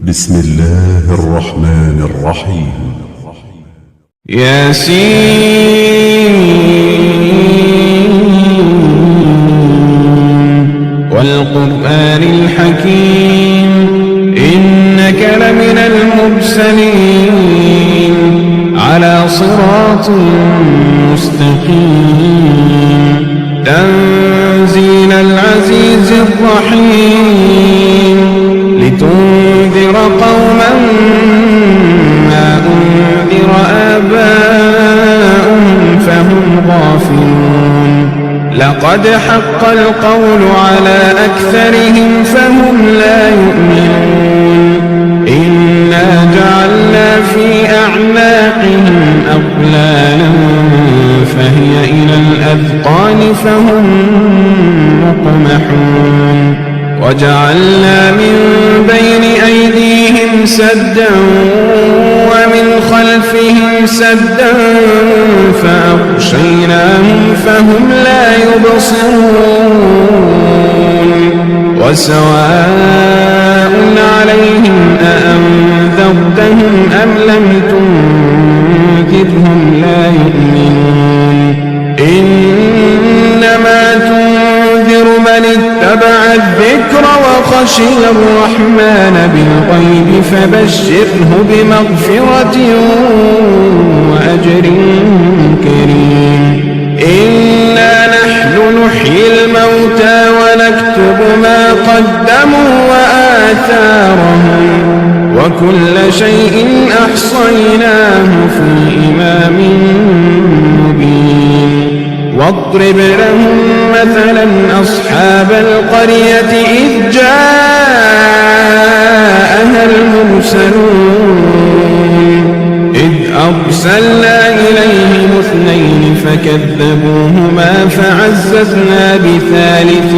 بسم الله الرحمن الرحيم. ياسين والقرآن الحكيم إنك لمن المرسلين على صراط مستقيم تنزيل العزيز الرحيم لتنذر قوما ما أنذر آباؤهم فهم غافلون لقد حق القول على أكثرهم فهم لا يؤمنون إنا جعلنا في أعناقهم أغلالا فهي إلى الأذقان فهم مقمحون وجعلنا من بين أيديهم سدا ومن خلفهم سدا فأغشيناهم فهم لا يبصرون وسواء عليهم أأنذرتهم أم لم تنذرهم لا يؤمنون إنما تنذر من اتبع الذكر وخشي الرحمن بالغيب فبشره بمغفرة وأجر كريم إنا نحن نحيي الموتى ونكتب ما قدموا وآثارهم وكل شيء أحصيناه في إمام مبين واضرب لهم مثلا أصحاب القرية إذ جاءها المرسلون إذ أرسلنا إليهم اثنين فكذبوهما فعززنا بثالث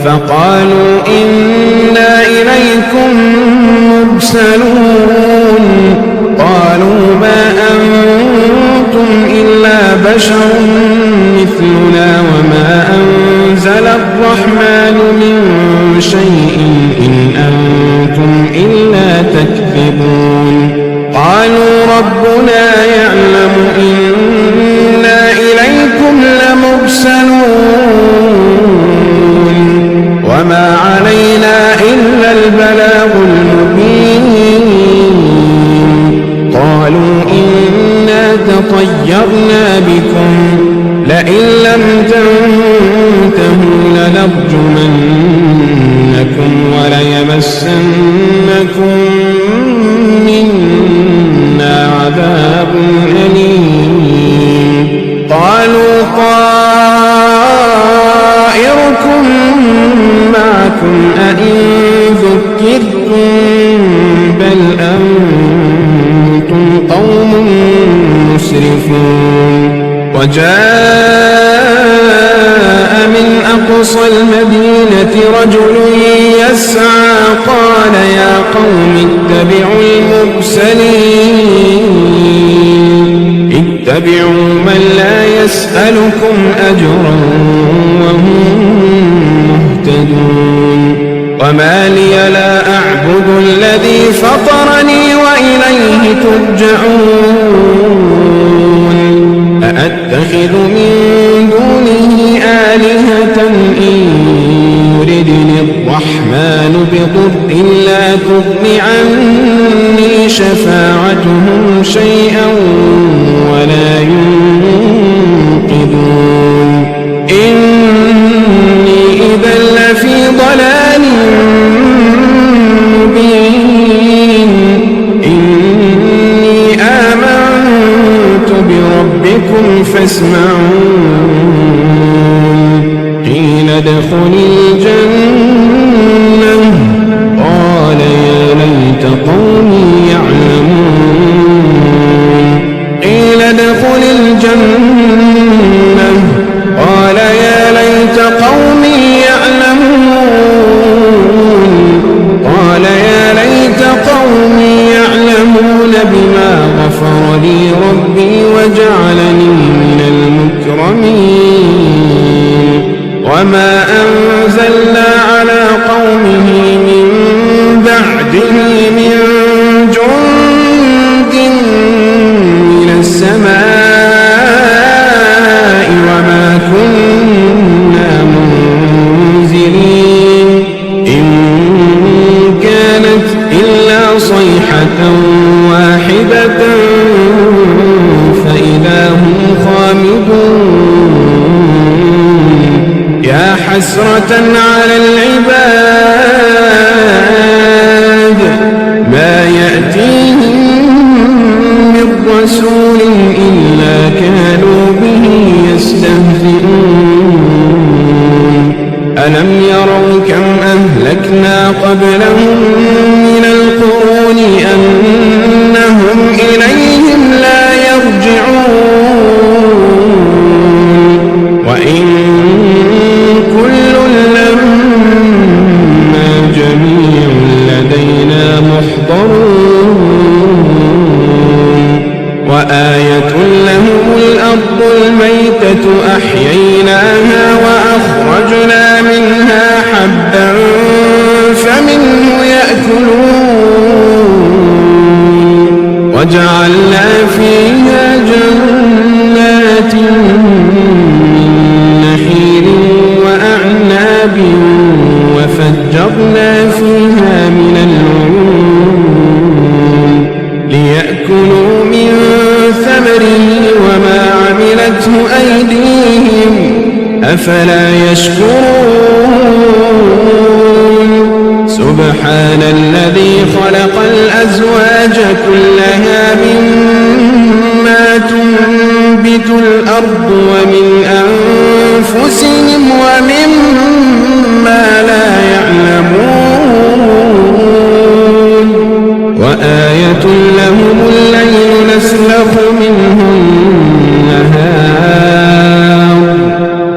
فقالوا إنا إليكم مرسلون قالوا ما أنتم إلا بشر مثلنا وما أنزل الرحمن من شيء إن أنتم إلا تكذبون قالوا ربنا يعلم إنا إليكم لمرسلون وما علينا إلا البلاغ المبين قالوا إنا تطيرنا بكم لئن لم تنتهوا لنرجمنكم وليمسنكم منا عذاب أليم قالوا طائركم معكم أئن ذكرتم بل أنتم قوم مسرفون وجاء من أقصى المدينة رجل يسعى قال يا قوم اتبعوا المرسلين اتبعوا من لا يسألكم أجرا وهم مهتدون وما لي لا أعبد الذي فطرني وإليه ترجعون أأتخذ من دونه آلهة إن يردني الرحمن بضر لا تغن عني شفاعتهم شيئا ولا ينقذون إني إذا لفي ضلال مبين إني آمنت بربكم فاسمعون قيل ادخل الجنة قال يا ليت قومي يعلمون قيل ادخل الجنة قال يا ليت قومي يعلمون قال يا ليت قومي يعلمون بما غفر لي ربي وجعلني من المكرمين وما أنزل حسرة على العباد ما يأتيهم من رسول إلا كانوا به يستهزئون ألم يروا كم أهلكنا قبلهم من القرون أنهم إليهم لا يرجعون وإن كل لما جميع لدينا محضرون وآية لهم الأرض الميتة أحييناها وأخرجنا منها حبا فمنه يأكلون وجعلنا فيها جنات من نخيل وأعناب وفجرنا فيها من العيون ليأكلوا من ثمره وما عملته أيديهم أفلا يشكرون سبحان الذي خلق الأزواج كلها مما تنبت الأرض ومن أنفسهم ومما لا يعلمون وآية لهم الليل نسلخ منه النهار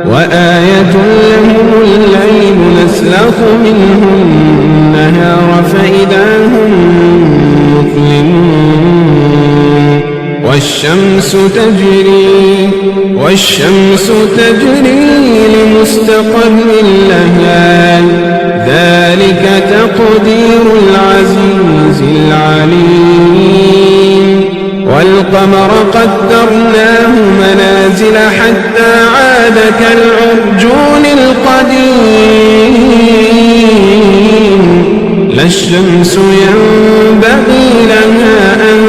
وآية لهم الليل نسلخ منه النهار فإذا هم مظلمون والشمس تجري لمستقر لها ذلك تقدير العزيز العليم والقمر قدرناه منازل حتى عاد كالعرجون القديم لا الشمس ينبغي لها أن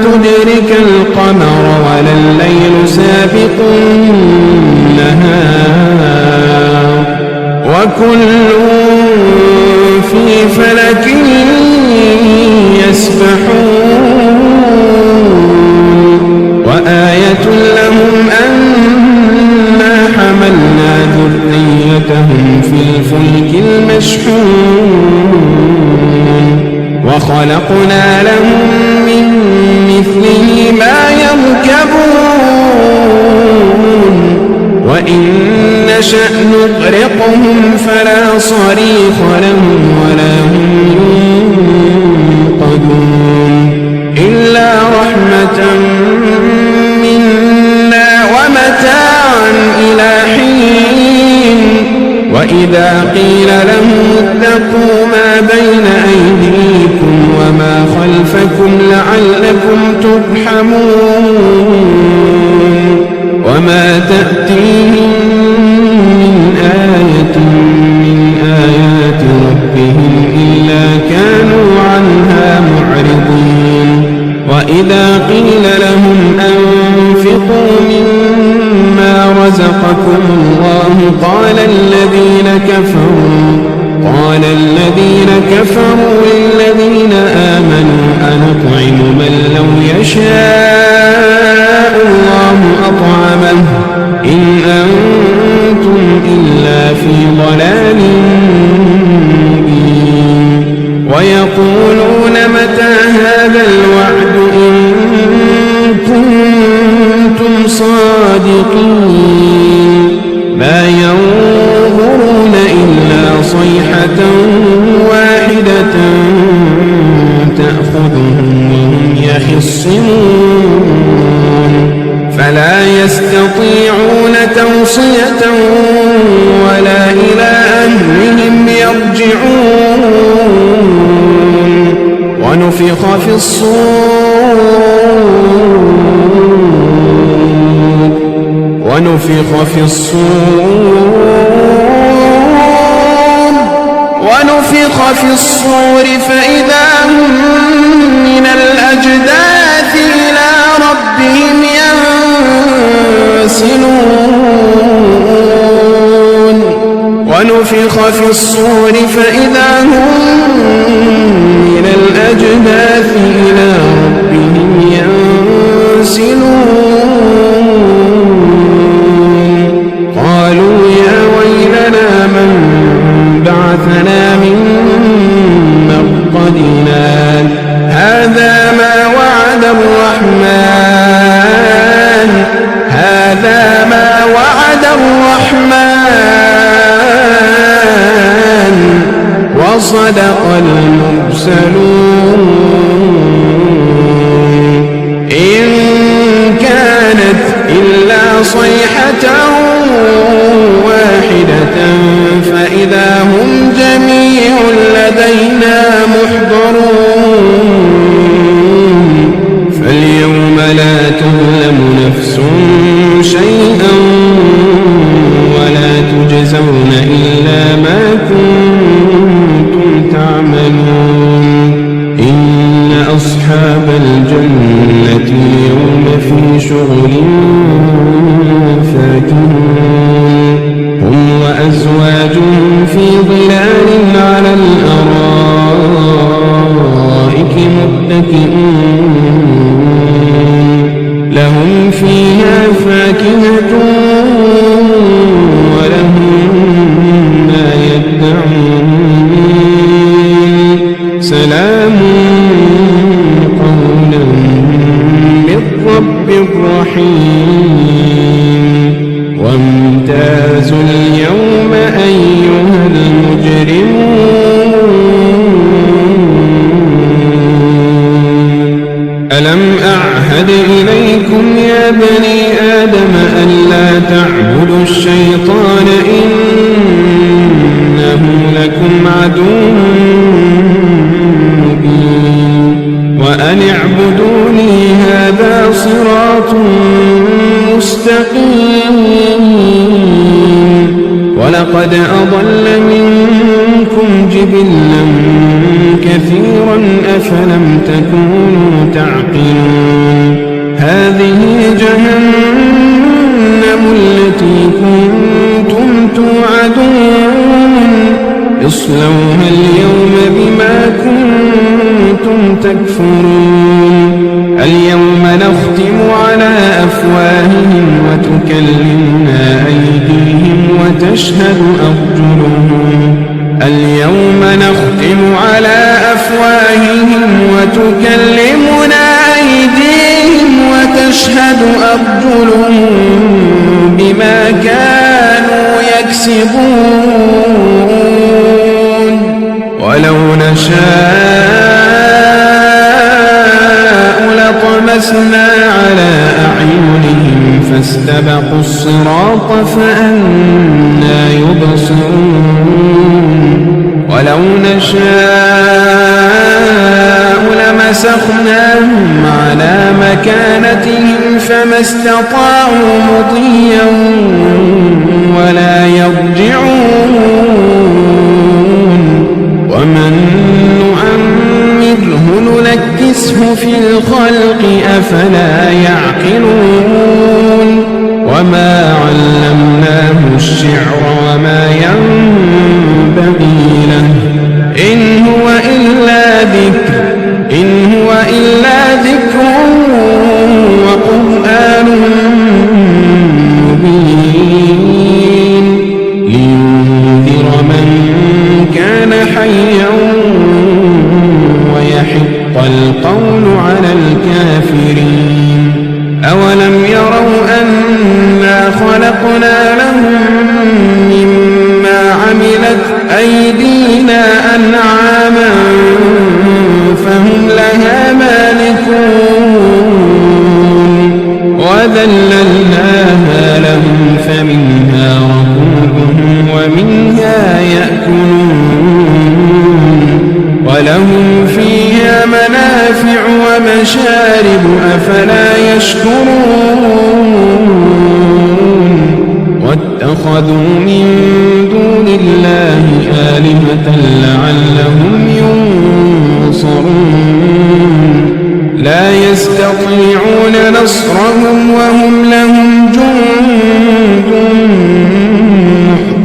تدرك القمر ولا الليل سابق النهار وكل في فلك يسبحون وآية لهم أنا حملنا ذريتهم في الفلك المشحون وخلقنا لهم من مثله ما يركبون وإن نشأ نغرقهم فلا صريخ لهم ولا هم ينقذون إلا رحمة منا ومتاعا إلى حين وإذا قيل لهم اتقوا ما بين أيديكم وما خلفكم لعلكم ترحمون وما تأتيهم من آية من آيات ربهم إلا كانوا عنها معرضين وإذا قيل لهم أنفقوا مما رزقكم الله قال الذين كفروا للذين آمنوا أنطعم من لو يشاء الله أطعمه إن أنتم إلا في ضلال مبين ويقولون متى هذا الوعد إن كنتم صادقين ما ينظرون إلا صيحة واحدة تأخذهم وهم يخصمون فلا يستطيعون توصية ولا إلى أهلهم يرجعون ونفخ في الصور فإذا هم من الأجداث إلى ربهم ينسلون ونفخ في الصور فإذا هم من الأجداث إلى ربهم ينسلون قالوا يا ويلنا من بعثنا من مرقدنا هذا ما وعد الرحمن وصدق المرسلون إن كانت إلا صيحة واحدة فإذا هم جميع لدينا محضرون فاليوم لا تظلم نفس شيئا ولا تجزون إلا ما كنتم تعملون إن أصحاب الجنة اليوم في شغل فاكهون هم وأزواجهم في ظلال على الأرائك متكئون لهم فيها فاكهة ولهم ما يدعون سلام قولا من رب رحيم وامتازوا اليوم أيها المجرمون ألم أعهد إليكم يا بني آدم ألا تعبدوا الشيطان إنه لكم عدو مبين وأن اعبدوني هذا صراط مستقيم ولقد أضل منكم جبلا كثيرا أفلم تكونوا تعقلون هذه جهنم التي كنتم توعدون اصلوها اليوم بما كنتم تكفرون اليوم نختم على أفواههم وتكلمنا أيديهم وتشهد أرجلهم اليوم نختم على أفواههم وتكلمنا أيديهم وتشهد أرجلهم بما كانوا يكسبون ولو نشاء لطمسنا على أعينهم فاستبقوا الصراط فأنى يبصرون ولو نشاء لمسخناهم على مكانتهم فما استطاعوا مضيا ولا يرجعون ومن نعمره ننكسه في الخلق أفلا يعقلون وما علمناه الشعر وما ينبغي له إن هو إلا ذكر وقرآن مبين لينذر من كان حيا ويحق القول على الكافرين أولم يروا أنا خلقنا لهم مما عملت أيدينا أنعاما فهم لها مالكون وذللناها لهم فمنها ركوبهم ومنها يأكلون ولهم فيها منافع ومشارب أفلا يشكرون واتخذوا من دون الله آلهة لعلهم ينصرون لا يستطيعون نصرهم وهم لهم جند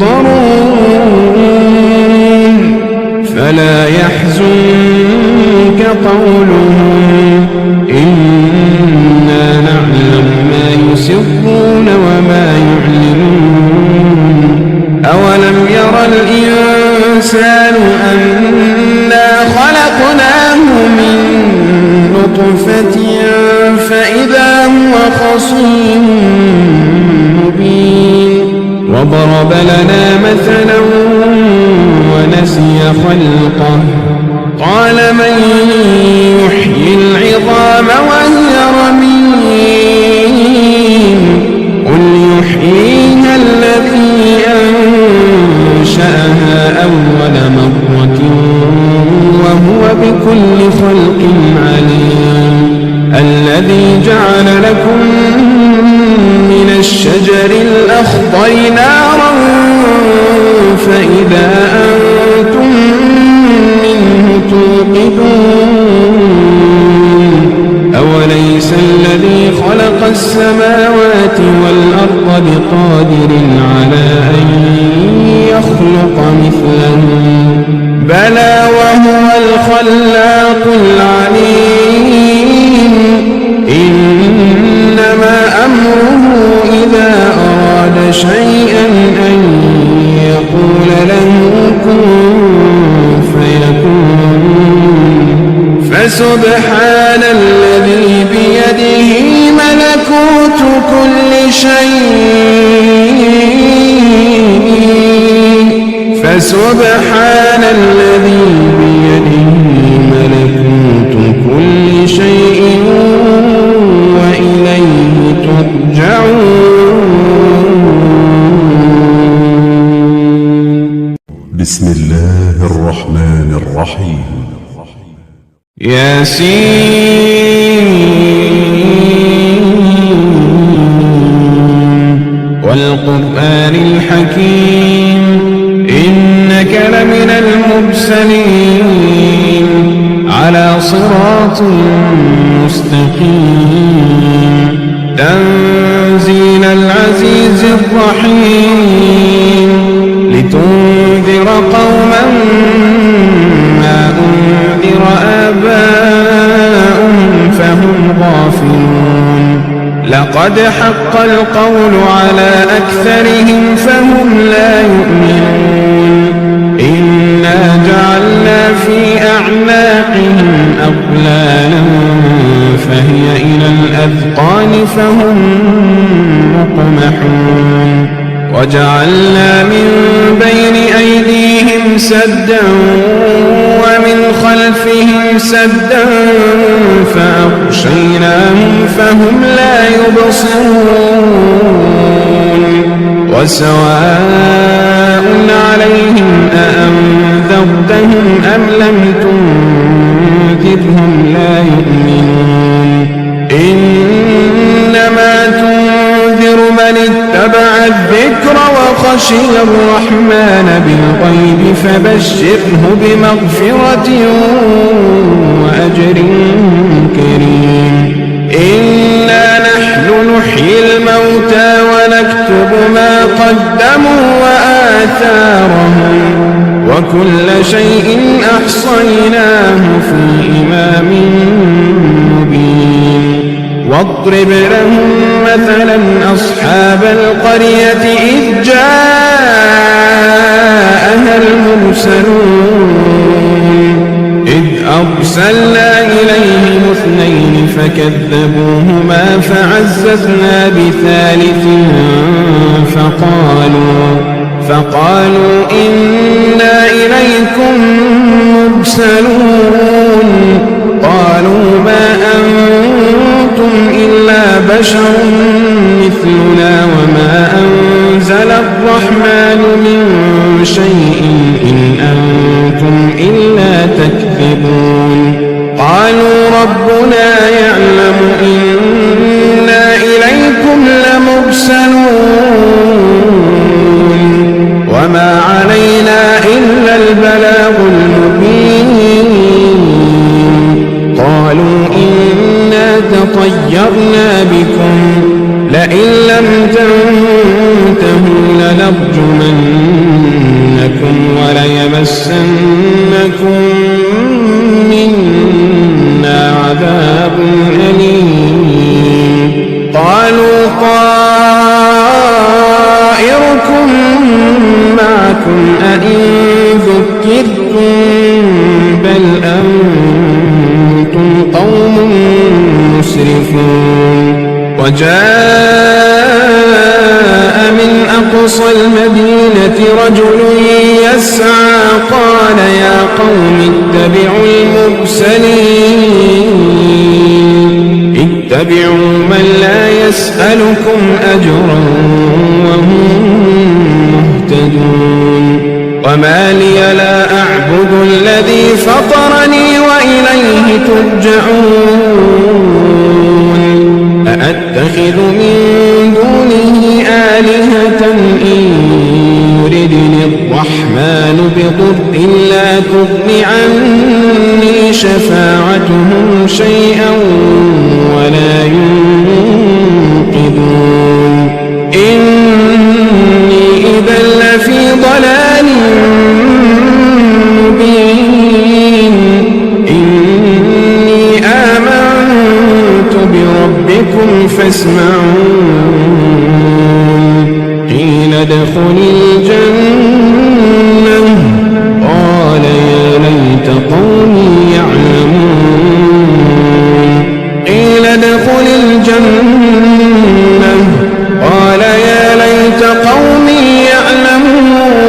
محضرون فلا يحزنك قولهم إنا نعلم ما يسرون وما يعلنون أولم ير الإنسان أنا خلقناه من نطفة فإذا هو خصيم مبين وضرب لنا مثلا ونسي خلقه قال من يحيي العظام وهي رميم قل يحييها الذي أنشأها أول مرة وهو بكل خلق عليم الذي جعل لكم من الشجر الأخضر نارا فإذا أنتم منه توقدون أوليس الذي خلق السماوات والأرض بقادر على أن يخلق مثلهم بلى وهو الخلاق العليم إنما أمره إذا أراد شيئا أن يقول له كن فيكون فسبحان الذي بيده ملكوت كل شيء فسبحان الذي بيده ملكوت كل شيء وإليه ترجعون. بسم الله الرحمن الرحيم. ياسين والقرآن الحكيم إنك لمن المرسلين على صراط مستقيم تنزيل العزيز الرحيم لتنذر قوما ما أنذر آباؤهم فهم غافلون لقد حق القول على أكثرهم فهم لا يؤمنون إنا جعلنا في أعناقهم أغلالا فهي إلى الأذقان فهم مقمحون وجعلنا من بين أيديهم سدا ومن خلفهم سدا فأغشيناهم فهم لا يبصرون وسواء عليهم أأنذرتهم أم لم تنذرهم لا يؤمنون إنما تنذر من اتبع الذكر وخشي الرحمن بالغيب فبشره بمغفرة وأجر كريم إنا نحن نحيي الموتى ونكتب ما قدموا وآثارهم وكل شيء أحصيناه في إمام مبين واضرب لهم مثلا أصحاب القرية إذ جاءها المرسلون إذ أرسلنا إليهم اثنين فكذبوهما فعززنا بثالث فقالوا إنا إليكم مرسلون قالوا ما أنتم إلا بشر مثلنا وما أنزل الرحمن من شيء إن أنتم إلا تكذبون قالوا ربنا يعلم إنا إليكم لمرسلون وما علينا إلا البلاغ المبين قالوا إنا تطيرنا بكم لئن لم تنتهوا لنرجمنكم وليمسنكم وجاء من أقصى المدينة رجل يسعى قال يا قوم اتبعوا المرسلين اتبعوا من لا يسألكم أجرا وهم مهتدون وما لي لا أعبد الذي فطرني وإليه ترجعون أأتخذ من دونه آلهة إن يردني الرحمن بضر لا تغن عني شفاعتهم شيئا ولا ينقذون إني إذا لفي ضلال مبين إني آمنت بربكم فاسمعون قيل ادخل الجنة قال يا ليت قومي يعلمون قيل ادخل الجنة قال يا ليت قومي يعلمون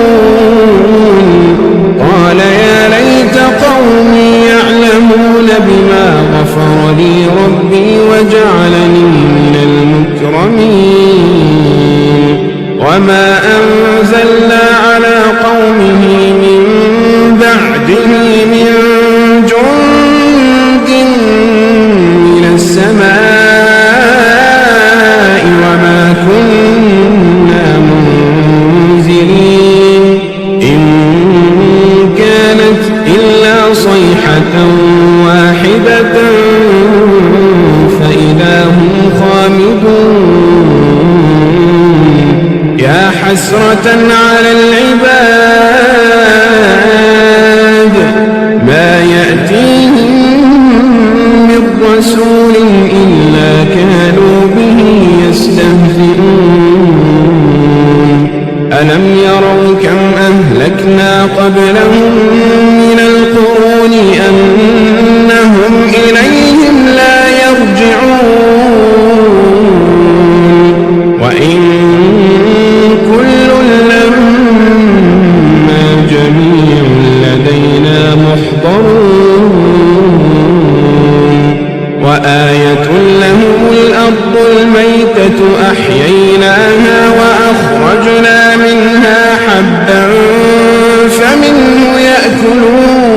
قال يا ليت قومي يعلمون بما غفر لي ربي وجعلني من المكرمين وما أنزلنا على قومه من بعده من جند من السماء وما كنا منزلين إن كانت إلا صيحة واحدة فإذا هم خامدون يا حسرة على العباد ما يأتيهم من رسول إلا كانوا به يستهزئون ألم يروا كم أهلكنا قبلهم من القرون أنهم إليهم لا يرجعون وإن كل لما جميع لدينا محضرون وآية لهم الأرض الميتة أحييناها وأخرجنا منها حبا فمنه يأكلون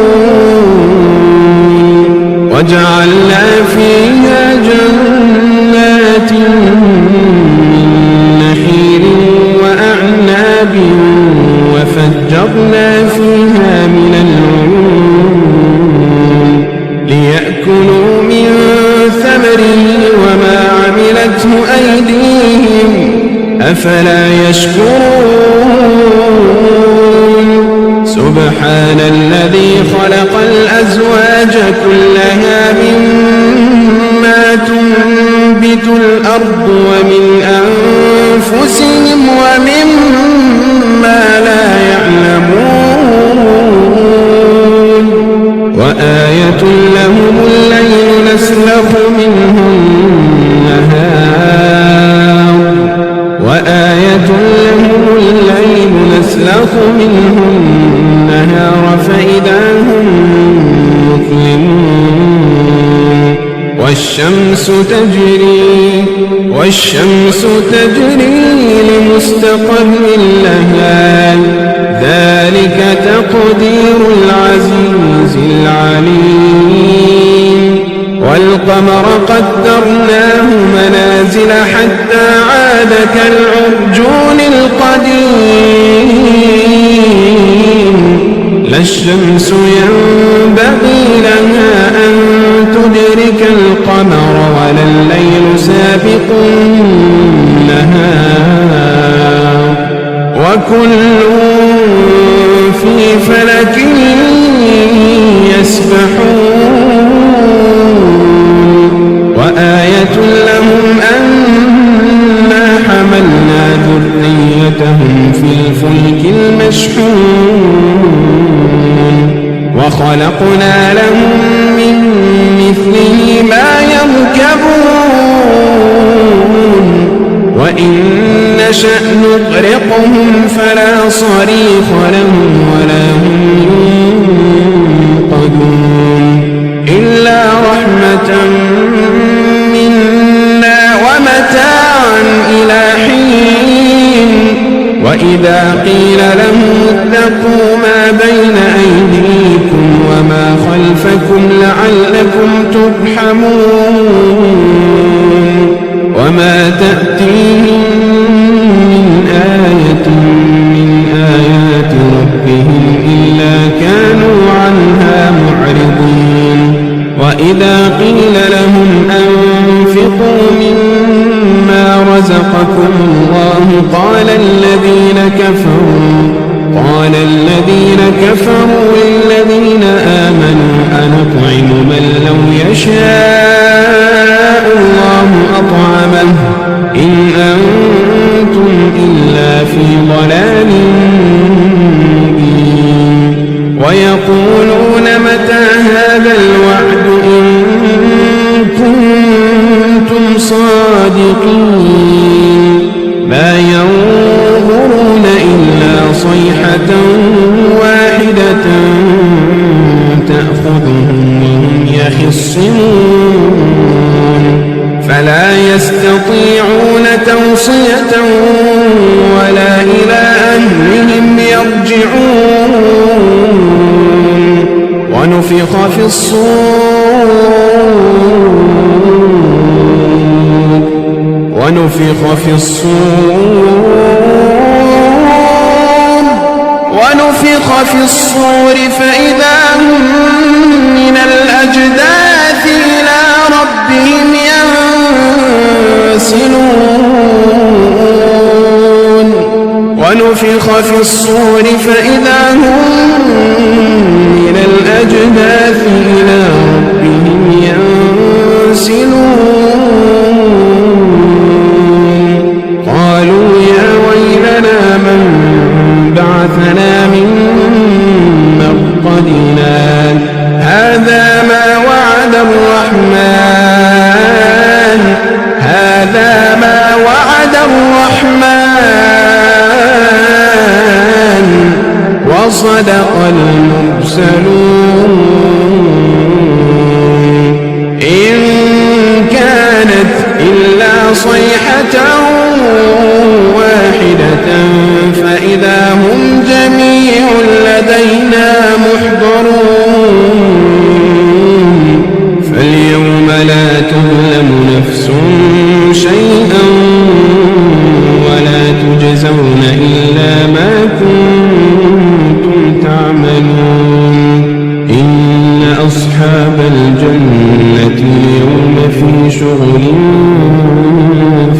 وجعلنا فيها جنات من نخيل وأعناب وفجرنا فيها من العيون ليأكلوا من ثمره وما عملته أيديهم أفلا يشكرون سبحان الذي خلق الأزواج كلها مما تنبت الأرض ومن أنفسهم ومما لا يعلمون وآية لهم الليل نسلخ منه النهار وآية لهم الليل نسلخ منه النهار فإذا هم مظلمون والشمس تجري لمستقر لها ذلك تقدير العزيز العليم والقمر قدرناه منازل حتى عاد كالعرجون القديم لا الشمس ينبغي لها أن تدرك القمر ولا الليل سابق النهار وكل في فلك يسبحون وآية لهم أنا حملنا ذريتهم في الفلك المشحون وخلقنا لهم من مثله ما يركبون وإن نشأ نغرقهم فلا صريخ لهم ولا هم ينقذون إلا رحمة منا ومتاعا إلى حين وإذا قيل لهم اتقوا ما بين أيديكم وما خلفكم لعلكم ترحمون وما تأتيهم من آية من آيات ربهم إلا كانوا عنها معرضين وإذا قيل لهم أنفقوا مما رزقكم الله قال الذين كفروا للذين آمنوا أنطعم من لو يشاء الله أطعمه إن أنتم إلا في ضلال مبين ويقولون متى هذا الوعد إن كنتم صادقين ما ينظرون إلا صيحة واحدة تأخذهم وهم يخصمون فلا يستطيعون توصية ولا إلى أهلهم يرجعون ونفخ في الصور فإذا هم من الأجداث إلى ربهم ينسلون ونفخ في الصور فإذا هم من الأجداث إلى ربهم ينسلون قالوا يا ويلنا من بعثنا من مرقدنا هذا ما وعد الرحمن وصدق المرسلون إن كانت إلا صيحة واحدة فإذا هم جميع لدينا محضرون فاليوم لا تظلم نفس شيئا ولا تجزون إلا ما كنتم تعملون إن أصحاب الجنة اليوم في شغل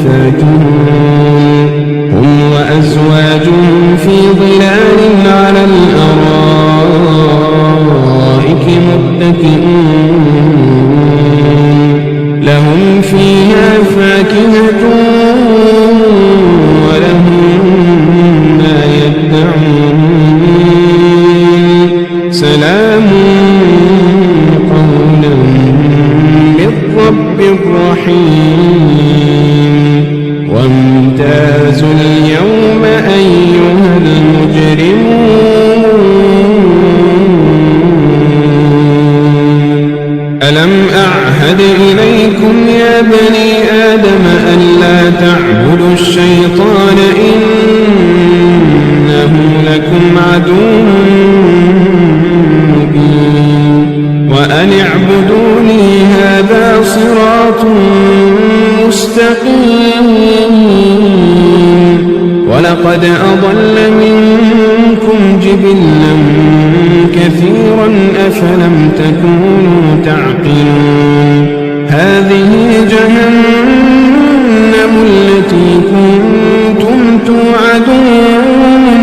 فاكهون هم وأزواجهم في ظلال على الأرائك متكئون لهم فيها فاكهة ولهم ما يدعون سلام قولا من رب رحيم وامتازوا اليوم أيها المجرمون ألم أعهد إليكم يا بني آدم ألا تعبدوا الشيطان إنه لكم عدو مبين وأن اعبدوني هذا صراط مستقيم ولقد أضل منكم جبلا كثيرا أفلم تكونوا تعقلون هذه جهنم التي كنتم توعدون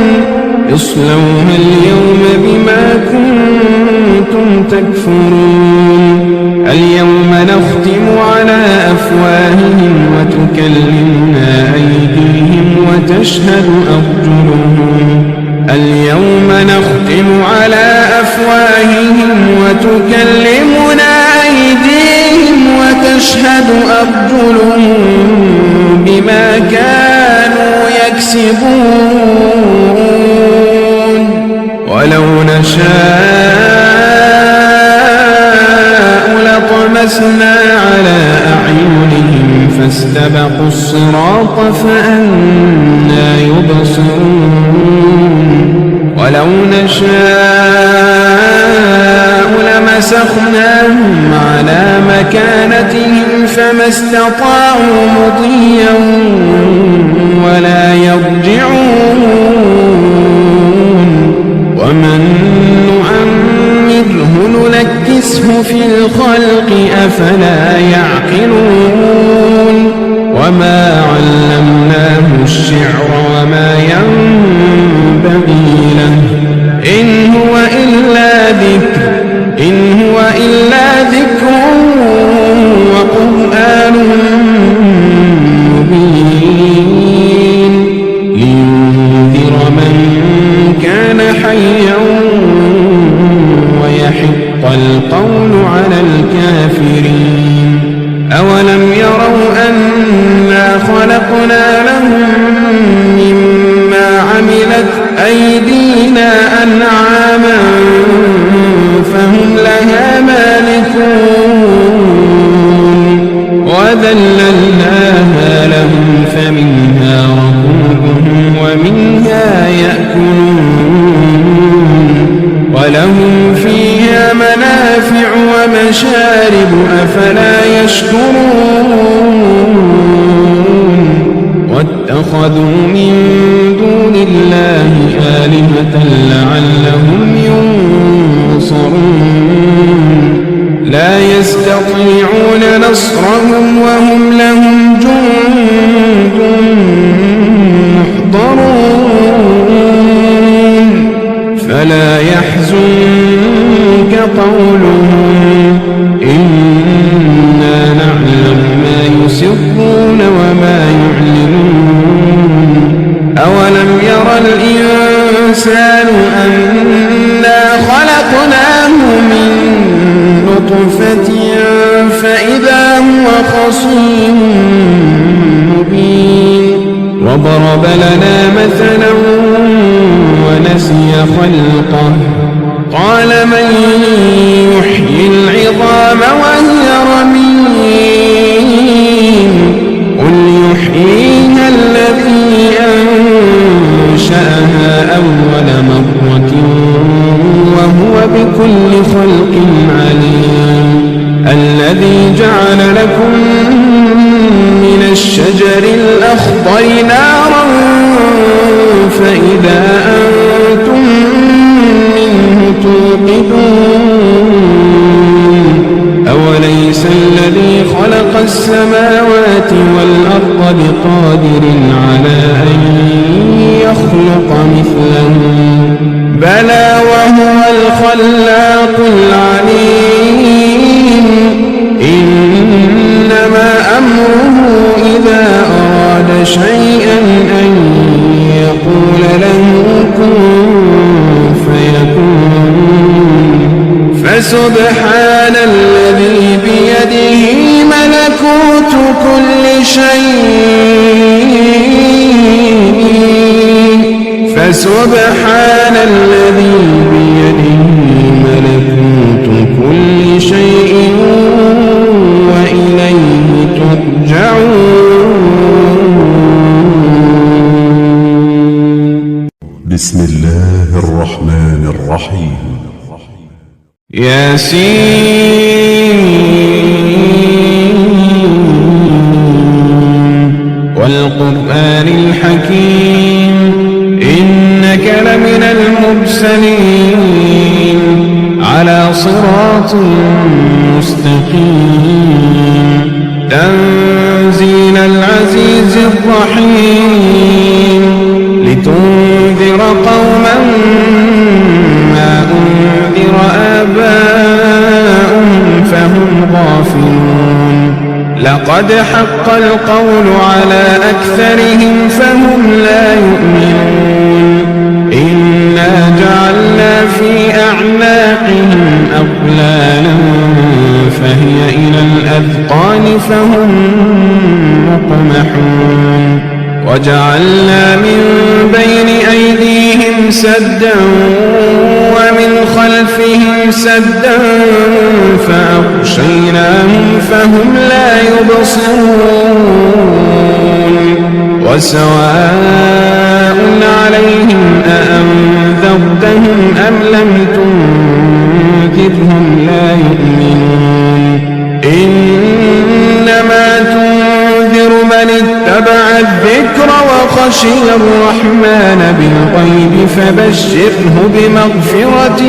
اصلوها اليوم بما كنتم تكفرون اليوم نختم على أفواههم وتكلمنا أيديهم وتشهد أرجلهم اليوم نختم على أفواههم وتكلمنا أيديهم وتشهد أرجلهم بما كانوا يكتسبون ولو نشاء لطمسنا على أعينهم فاستبقوا الصراط فأنى يبصرون ولو نشاء لمسخناهم على مكانتهم فما استطاعوا مضيا ولا يرجعون ومن نعمره ننكسه في الخلق أفلا يعقلون وما علمناه الشعر وما ينبغي له إن هو إلا ذكر وقرآن مبين لينذر من كان حيا ويحق القول على الكافرين أولم يروا أنا خلقنا لهم مما عملت أيدينا أنعاما فهم لها مالكون وذللناها لهم فمنها ركوبهم ومنها يأكلون ولهم فيها منافع ومشارب أفلا يشكرون واتخذوا من دون الله آلهة لعلهم ينصرون لا يستطيعون نصرهم وهم لهم جند محضرون فلا يحزنك قولهم إنا نعلم ما يسرون وما يعلنون أولم ير الإنسان أنا خلقناه من نطفة فإذا هو خصيم مبين وضرب لنا مثلا ونسي خلقه قال من يحيي العظام وهي رميم قل يحييها الذي أنشأها أول مرة وهو بكل خلق عليم الذي جعل لكم من الشجر الأخضر نارا فإذا أنتم منه توقدون أوليس الذي خلق السماوات والأرض بقادر على أن يخلق مثلهم بلى وهو الخلاق العليم إنما أمره إذا أراد شيئا أن يقول له كن فيكون فسبحان الذي بيده ملكوت كل شيء فسبحان الذي بيده ملكوت كل شيء وإليه ترجعون بسم الله الرحمن الرحيم ياسين والقرآن الحكيم إنك لمن المرسلين على صراط مستقيم تنزيل العزيز الرحيم لتنذر قوما ما أنذر آباؤهم فهم غافلون لقد حق القول على أكثرهم فهم لا يؤمنون إنا جعلنا في أعناقهم أغلالا فهي إلى الأذقان فهم مقمحون وجعلنا من بين أيديهم سدا ومن خلفهم سدا فأغشيناهم فهم لا يبصرون وسواء عليهم أأنذرتهم أم لم تنذرهم لا يؤمنون إنما تنذر من اتبع الذكر وخشي الرحمن بالغيب فبشره بمغفرة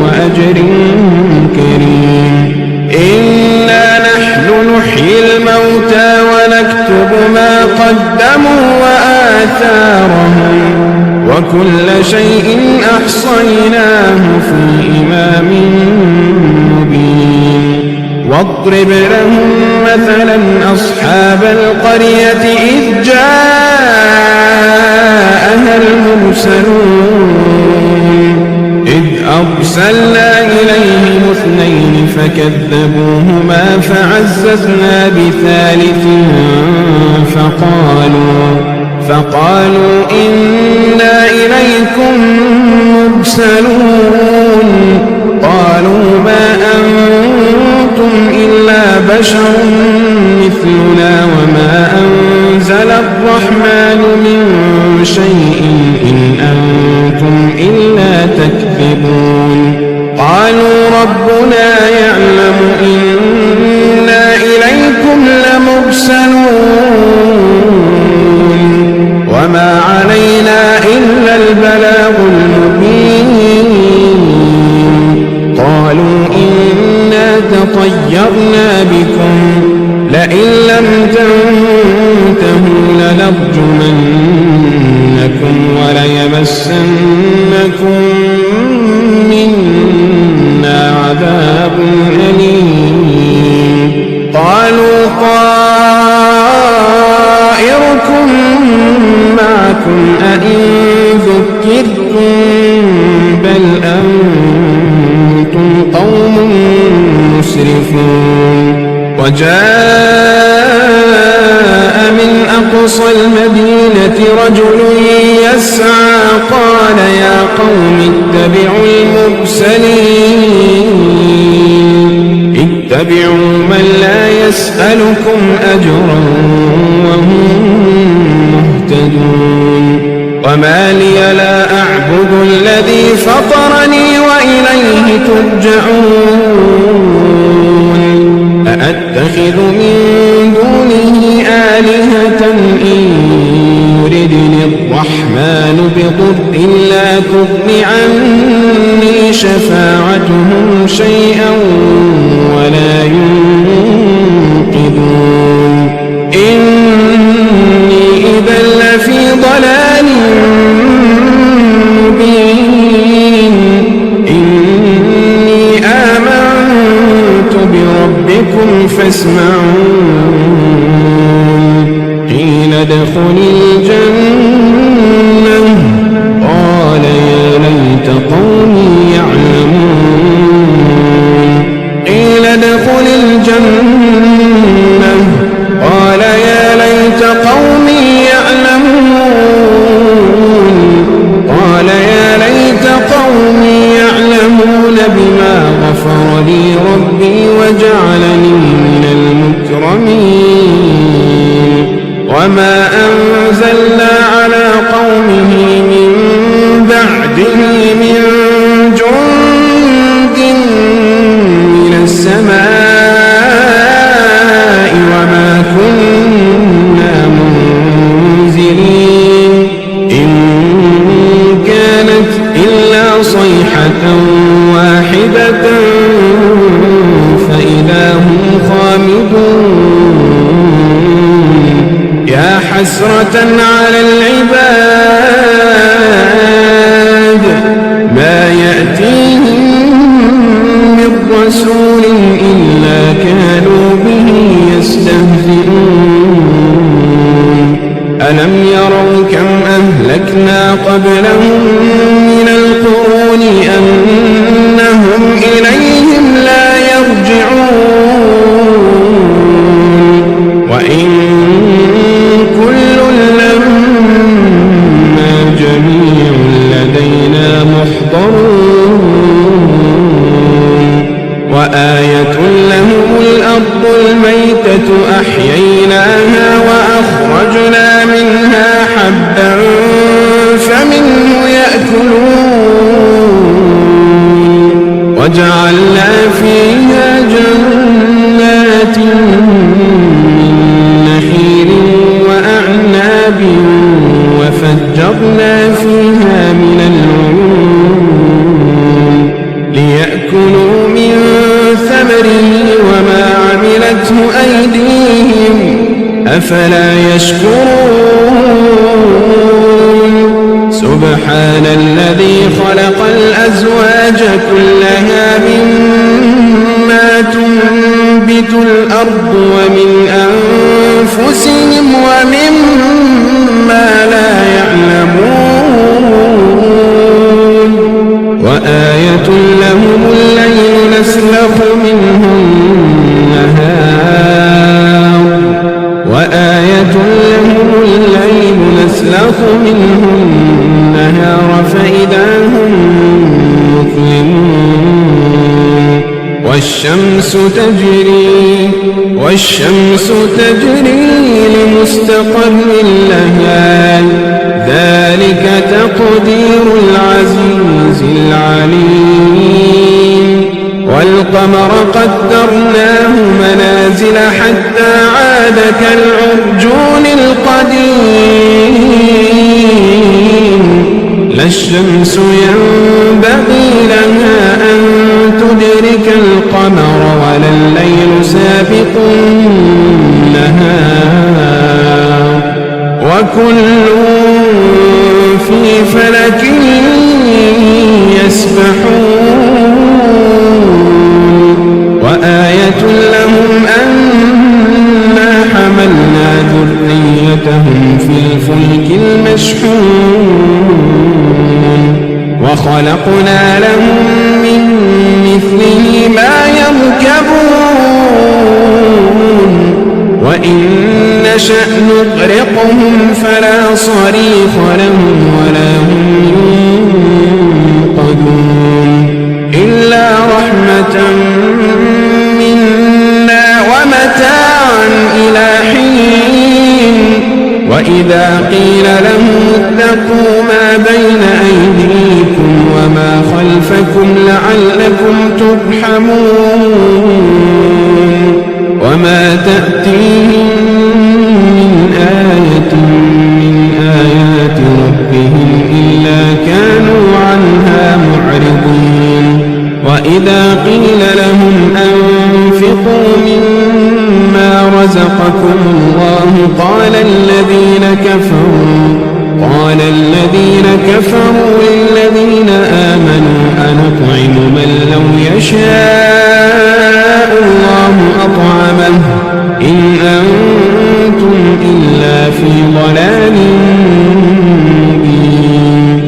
وأجر كريم إنا نحن نحيي الموتى ونكتب ما قدموا وآثارهم وكل شيء أحصيناه في إمام مبين واضرب لهم مثلا أصحاب القرية إذ جاءها المرسلون إذ أرسلنا إليهم اثنين فكذبوهما فعززنا بثالث فقالوا إنا إليكم مرسلون قالوا ما أنتم إلا بشر مثلنا وما أنزل الرحمن من شيء إن أنتم إلا تكذبون قالوا ربنا يعلم إنا إليكم لمرسلون وما علينا إلا البلاغ المبين قالوا إنا تطيرنا بكم لئن لم تنتهوا لنرجمنكم وليمسنكم منا عذاب أليم قالوا طائركم معكم أئن ذكرتم بل أنتم قوم مسرفون وجاء من أقصى المدينة رجل يسعى قال يا قوم اتبعوا المرسلين اتبعوا من لا يسألكم أجرا وهم مهتدون وما لي لا أعبد الذي فطرني وإليه ترجعون أأتخذ من دونه آلهة إن يردني الرحمن بضر لا تغن عني شفاعتهم شيئا ولا ينقذون إني إذا لفي ضلال مبين إني آمنت بربكم فاسمعون قيل ادخل الجنة قال يا ليت قومي يعلمون قيل ادخل الجنة قال يا ليت قومي يعلمون قال يا ليت قومي يعلمون بما غفر لي ربي وجعلني من المكرمين وما أنزلنا على قومه من بعده من جند من السماء وما كنا منزلين إن كانت إلا صيحة واحدة فإذا هم خامدون يا حسرة على العباد ما يأتيهم من رسول إلا كانوا به يستهزئون ألم يروا كم أهلكنا قبلهم من القرون أنهم إليهم لا يرجعون وإن كل الموتة أحييناها وأخرجنا منها حبا فمنه يأكلون وجعلنا فيها جنات من نخيل وأعناب وفجرنا فيها من العيون ليأكلوا من ثمره وما عملته أيديهم أفلا يشكرون سبحان الذي خلق الأزواج كلها مما تنبت الأرض ومن أنفسهم ومما لا يعلمون وآية لهم الليل نسلخ منه النهار وآية لهم الليل نسلخ منه النهار فإذا هم مظلمون والشمس تجري لمستقر لها ذلك تقدير العزيز العليم والقمر قدرناه منازل حتى عاد كالعرجون القديم لا الشمس ينبغي لها أن تدرك القمر ولا الليل سابق النهار وكل في فلك يسبحون وآية لهم أنا حملنا ذريتهم في الفلك المشحون وخلقنا لهم من مثله ما يركبون وإن نشأ نغرقهم فلا صريخ لهم ولا هم ينقذون إلا رحمة منا ومتاعا إلى حين وإذا قيل لهم اتقوا ما بين أيديكم وما خلفكم لعلكم ترحمون وما تأتيهم من آية من آيات ربهم إلا كانوا عنها معرضين وإذا قيل لهم أنفقوا مما رزقكم الله قال الذين كفروا للذين آمنوا أنطعم من لو يشاء الله أطعمه إن أنتم إلا في ضلال مبين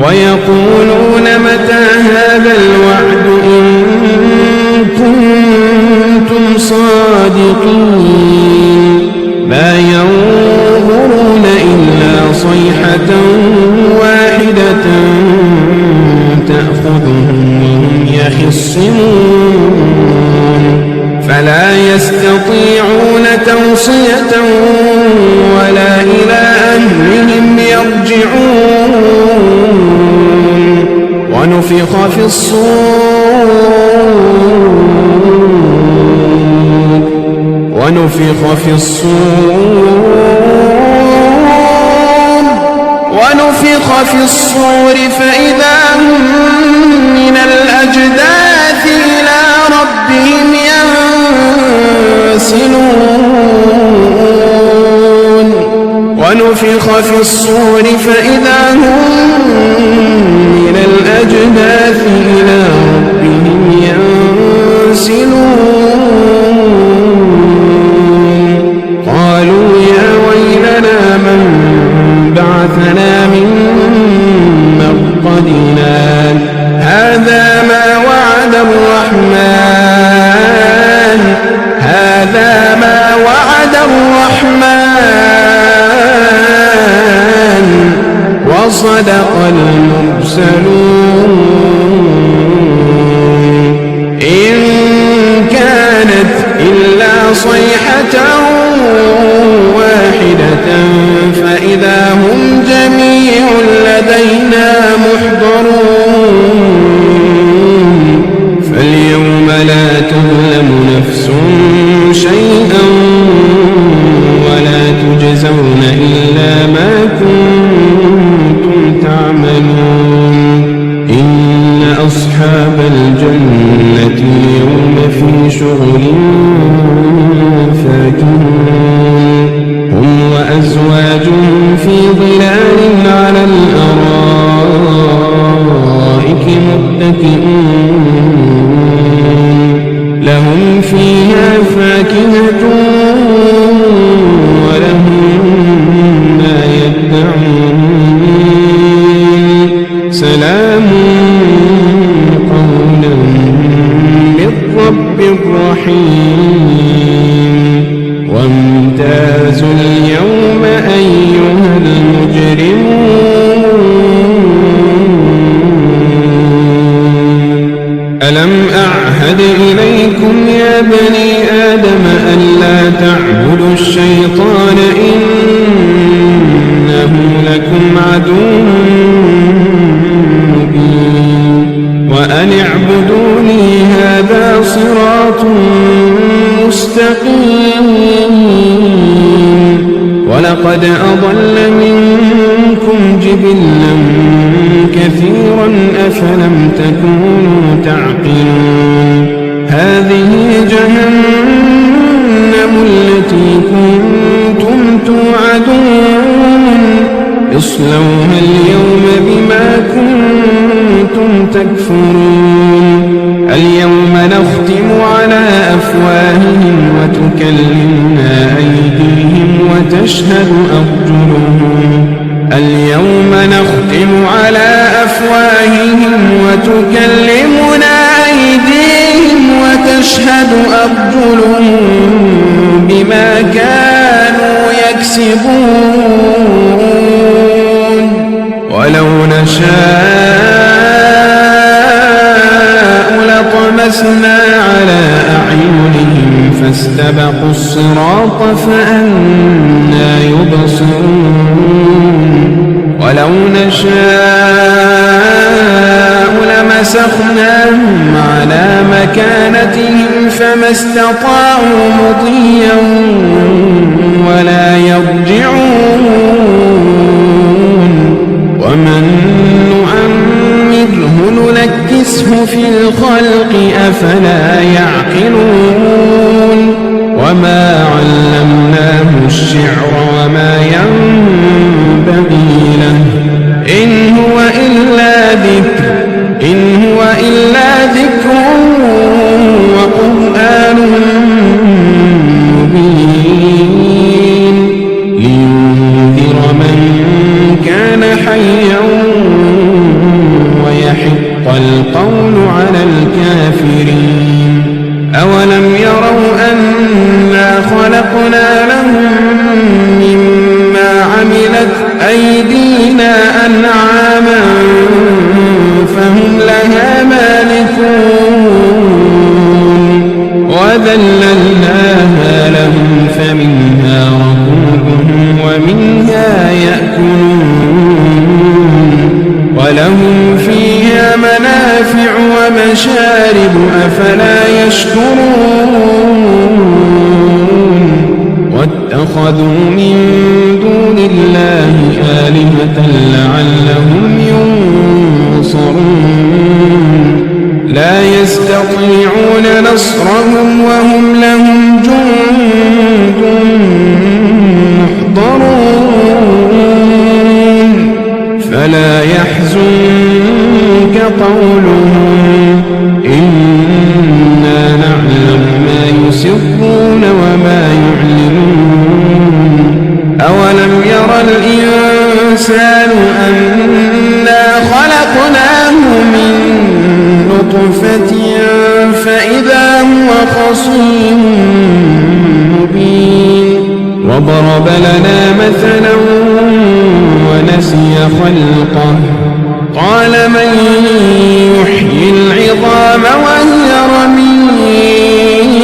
ويقولون متى هذا الوعد إن كنتم صادقين ما ينظرون إلا صيحة واحدة تأخذهم وهم يخصمون فلا يستطيعون توصية ولا إلى أهلهم يرجعون ونفخ في الصور فإذا هم من الأجداث إلى ربهم ينسلون ونفخ في الصور فإذا هم من الأجداث إلى ربهم ينسلون قالوا يا ويلنا من بعثنا من مرقدنا هذا ما وعد الرحمن وصدق المرسلون إن كانت إلا صيحة واحدة فإذا هم جميع لدينا محضرون فاليوم لا تظلم نفس شيئا ولا تجزون إلا ما كنتم تعملون إن أصحاب الجنة اليوم في شغل فاكهون هم وأزواجهم في ظلال على الأرائك متكئون لهم فيها فاكهة ولهم ما يدعون سلام قولا من رب رحيم وامتازوا اليوم أيها المجرمون ألم أعهد إليكم يا بني آدم ألا تعبدوا الشيطان إنه لكم عدو مبين وأن اعبدوني هذا صراط مستقيم ولقد أضل منكم جبلا كثيرا أفلم تكونوا تعقلون هذه جهنم التي كنتم توعدون اصلوها اليوم بما كنتم تكفرون اليوم نختم على أفواههم وتكلمنا أيديهم وتشهد أرجلهم اليوم نختم على أفواههم وتكلمنا أيديهم وتشهد أرجلهم بما كانوا يكسبون ولو نشاء لطمسنا على أعينهم فاستبقوا الصراط فأنى يبصرون ولو نشاء لمسخناهم على مكانتهم فما استطاعوا مضيا ولا يرجعون ومن نعمره ننكسه في الخلق أفلا يعقلون وما علمناه الشعر وما ينبغي له إن هو إلا ذكر وقرآن مبين لينذر من كان حيا ويحق القول على الكافرين أولم يروا أنا خلقنا لهم مما عملت أيدينا أنعاما فهم لها مالكون وذللناها لهم فمنها ركوبهم ومنها يأكلون ولهم فيها منافع ومشارب أفلا يشكرون واتخذوا من دون الله آلهة لعلهم ينصرون لا يستطيعون نصرهم وهم لهم جند محضرون فلا يحزنك قولهم إنا نعلم ما يسرون وما يعلنون أولم ير الإنسان أنا خلقناه من نطفة فإذا هو خصيم مبين وضرب لنا مثلا ونسي خلقه قال من يحيي العظام وهي رميم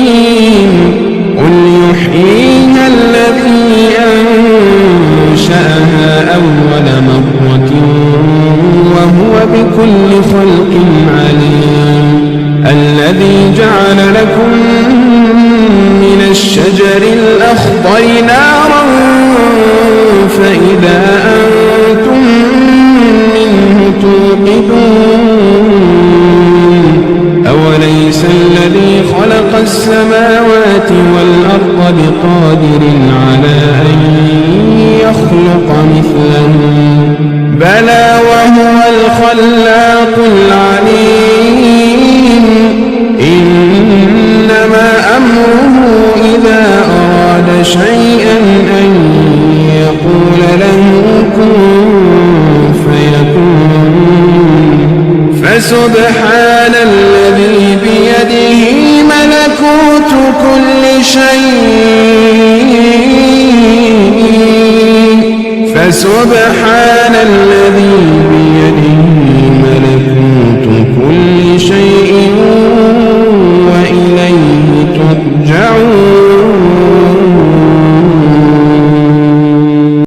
قل الذي جعل لكم من الشجر الأخضر نارا فإذا أنتم منه توقدون أوليس الذي خلق السماوات والأرض بقادر على أن يخلق مثلهم بلى وهو الخلاق العليم إنما أمره إذا أراد شيئا أن يقول له كن فيكون فسبحان الذي بيده ملكوت كل شيء فسبحان الذي بيده ملكوت كل شيء وإليه ترجعون